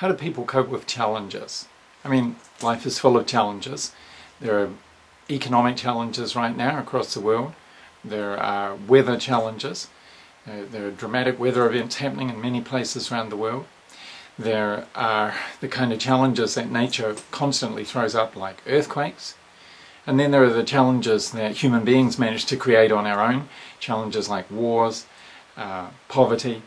How do people cope with challenges? I mean, life is full of challenges. There are economic challenges right now across the world. There are weather challenges. There are dramatic weather events happening in many places around the world. There are the kind of challenges that nature constantly throws up, like earthquakes. And then there are the challenges that human beings manage to create on our own, challenges like wars, poverty,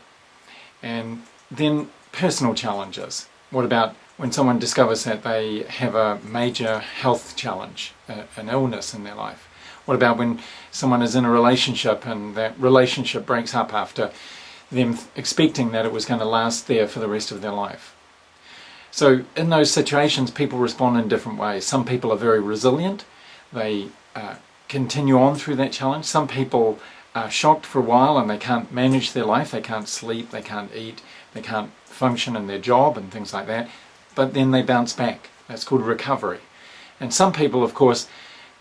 and then personal challenges. What about when someone discovers that they have a major health challenge, an illness in their life? What about when someone is in a relationship and that relationship breaks up after them expecting that it was going to last there for the rest of their life? So in those situations, people respond in different ways. Some people are very resilient. They continue on through that challenge. Some people are shocked for a while and they can't manage their life. They can't sleep, they can't eat, they can't function in their job and things like that. But then they bounce back. That's called recovery. And some people, of course,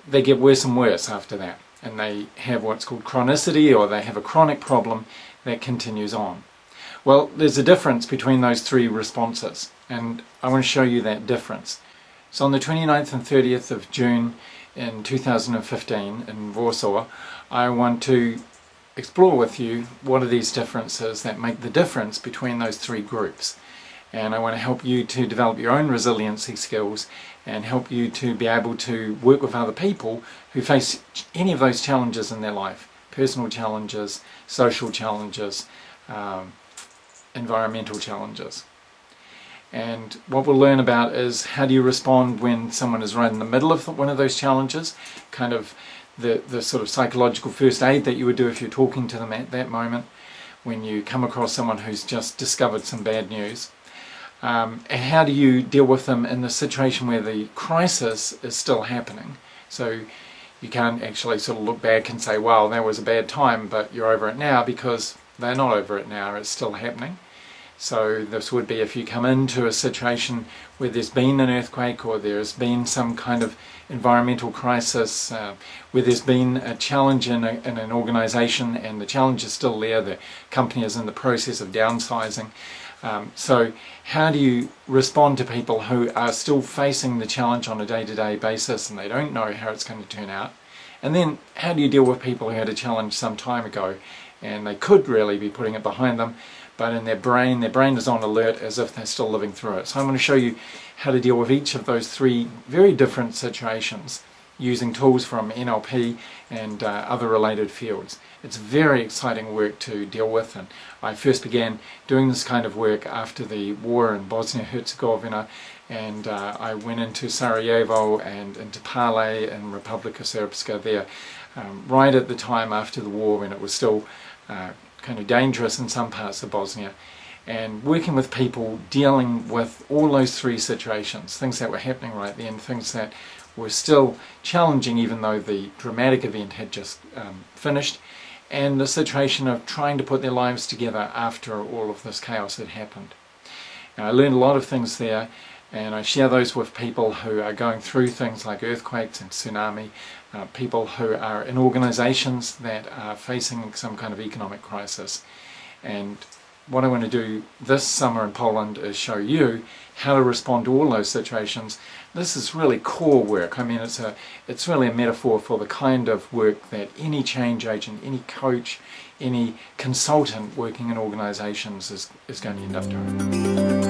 they get worse and worse after that. And they have what's called chronicity, or they have a chronic problem that continues on. Well, there's a difference between those three responses. And I want to show you that difference. So on the 29th and 30th of June in 2015 in Warsaw, I want to explore with you what are these differences that make the difference between those three groups. And I want to help you to develop your own resiliency skills and help you to be able to work with other people who face any of those challenges in their life. Personal challenges, social challenges, environmental challenges. And what we'll learn about is how do you respond when someone is right in the middle of one of those challenges, kind of the sort of psychological first aid that you would do if you're talking to them at that moment, when you come across someone who's just discovered some bad news. And how do you deal with them in the situation where the crisis is still happening? So you can't actually sort of look back and say, well, that was a bad time, but you're over it now, because they're not over it now, it's still happening. So this would be if you come into a situation where there's been an earthquake, or there's been some kind of environmental crisis, where there's been a challenge in an organisation and the challenge is still there, the company is in the process of downsizing. So how do you respond to people who are still facing the challenge on a day-to-day basis and they don't know how it's going to turn out? And then how do you deal with people who had a challenge some time ago and they could really be putting it behind them, but in their brain is on alert as if they're still living through it. So I'm going to show you how to deal with each of those three very different situations using tools from NLP and other related fields. It's very exciting work to deal with, and I first began doing this kind of work after the war in Bosnia-Herzegovina, and I went into Sarajevo and into Pale in Republika Srpska there, right at the time after the war when it was still kind of dangerous in some parts of Bosnia, and working with people dealing with all those three situations, things that were happening right then, things that were still challenging even though the dramatic event had just finished, and the situation of trying to put their lives together after all of this chaos had happened. Now, I learned a lot of things there, and I share those with people who are going through things like earthquakes and tsunami, people who are in organizations that are facing some kind of economic crisis. And what I want to do this summer in Poland is show you how to respond to all those situations. This is really core work. I mean, it's really a metaphor for the kind of work that any change agent, any coach, any consultant working in organizations is going to end up doing.